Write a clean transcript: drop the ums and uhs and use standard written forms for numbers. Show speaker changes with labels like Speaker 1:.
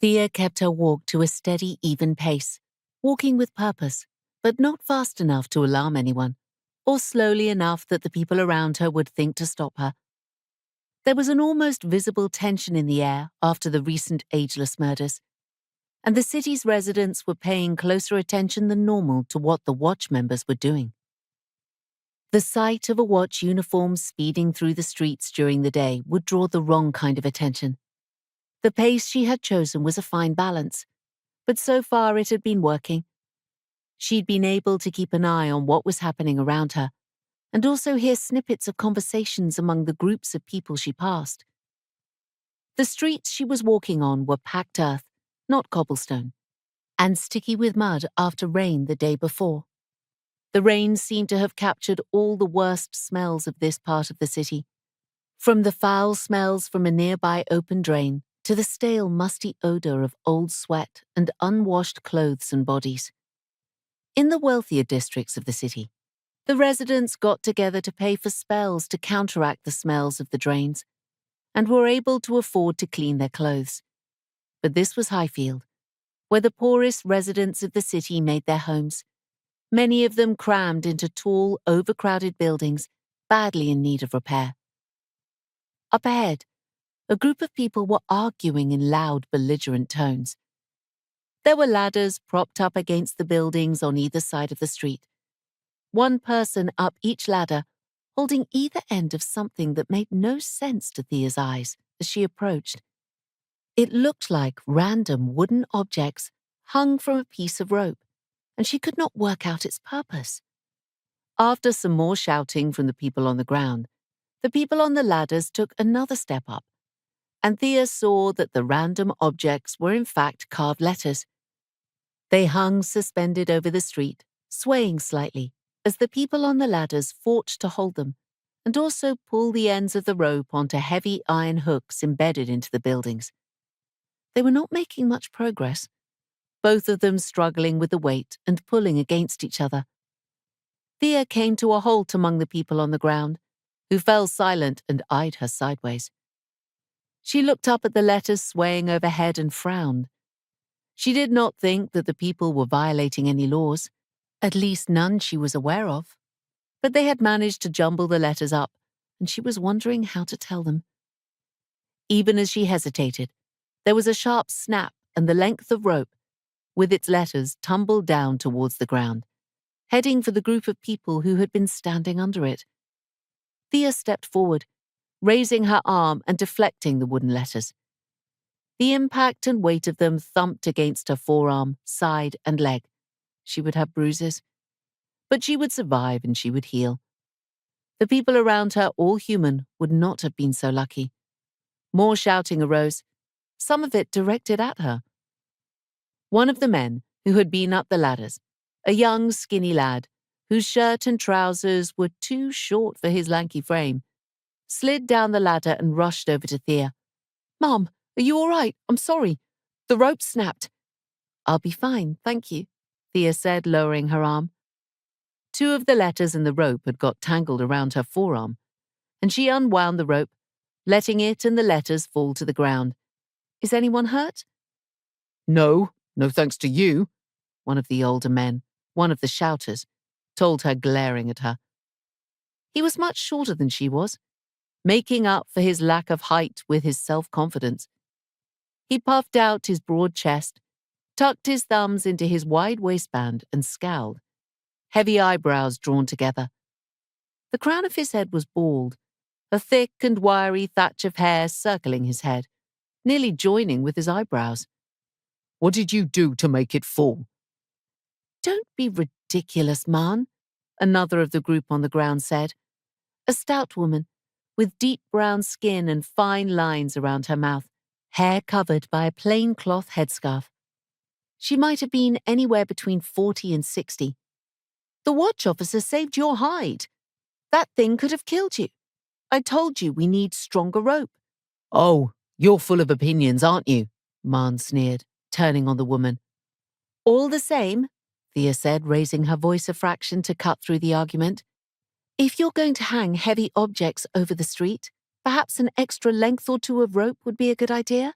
Speaker 1: Thea kept her walk to a steady, even pace, walking with purpose, but not fast enough to alarm anyone, or slowly enough that the people around her would think to stop her. There was an almost visible tension in the air after the recent Ageless murders, and the city's residents were paying closer attention than normal to what the watch members were doing. The sight of a watch uniform speeding through the streets during the day would draw the wrong kind of attention. The pace she had chosen was a fine balance, but so far it had been working. She'd been able to keep an eye on what was happening around her, and also hear snippets of conversations among the groups of people she passed. The streets she was walking on were packed earth, not cobblestone, and sticky with mud after rain the day before. The rain seemed to have captured all the worst smells of this part of the city, from the foul smells from a nearby open drain to the stale, musty odor of old sweat and unwashed clothes and bodies. In the wealthier districts of the city, the residents got together to pay for spells to counteract the smells of the drains, and were able to afford to clean their clothes. But this was Highfield, where the poorest residents of the city made their homes, many of them crammed into tall, overcrowded buildings, badly in need of repair. Up ahead, a group of people were arguing in loud, belligerent tones. There were ladders propped up against the buildings on either side of the street. One person up each ladder, holding either end of something that made no sense to Thea's eyes as she approached. It looked like random wooden objects hung from a piece of rope, and she could not work out its purpose. After some more shouting from the people on the ground, the people on the ladders took another step up, and Thea saw that the random objects were in fact carved letters. They hung suspended over the street, swaying slightly, as the people on the ladders fought to hold them, and also pull the ends of the rope onto heavy iron hooks embedded into the buildings. They were not making much progress, both of them struggling with the weight and pulling against each other. Thea came to a halt among the people on the ground, who fell silent and eyed her sideways. She looked up at the letters swaying overhead and frowned. She did not think that the people were violating any laws, at least none she was aware of. But they had managed to jumble the letters up, and she was wondering how to tell them. Even as she hesitated, there was a sharp snap, and the length of rope, with its letters, tumbled down towards the ground, heading for the group of people who had been standing under it. Thea stepped forward, raising her arm and deflecting the wooden letters. The impact and weight of them thumped against her forearm, side, and leg. She would have bruises, but she would survive and she would heal. The people around her, all human, would not have been so lucky. More shouting arose, some of it directed at her. One of the men, who had been up the ladders, a young, skinny lad, whose shirt and trousers were too short for his lanky frame, slid down the ladder and rushed over to Thea. "Mom, are you all right? I'm sorry. The rope snapped." "I'll be fine, thank you," Thea said, lowering her arm. Two of the letters in the rope had got tangled around her forearm, and she unwound the rope, letting it and the letters fall to the ground. "Is anyone hurt?" No thanks to you," one of the older men, one of the shouters, told her, glaring at her. He was much shorter than she was, making up for his lack of height with his self-confidence. He puffed out his broad chest, tucked his thumbs into his wide waistband, and scowled, heavy eyebrows drawn together. The crown of his head was bald, a thick and wiry thatch of hair circling his head, nearly joining with his eyebrows. "What did you do to make it fall?" "Don't be ridiculous, man," another of the group on the ground said. A stout woman, with deep brown skin and fine lines around her mouth, hair covered by a plain cloth headscarf. She might have been anywhere between 40 and 60. "The watch officer saved your hide. That thing could have killed you. I told you we need stronger rope." "Oh, you're full of opinions, aren't you?" Marn sneered, turning on the woman. "All the same," Thea said, raising her voice a fraction to cut through the argument, "if you're going to hang heavy objects over the street, perhaps an extra length or two of rope would be a good idea."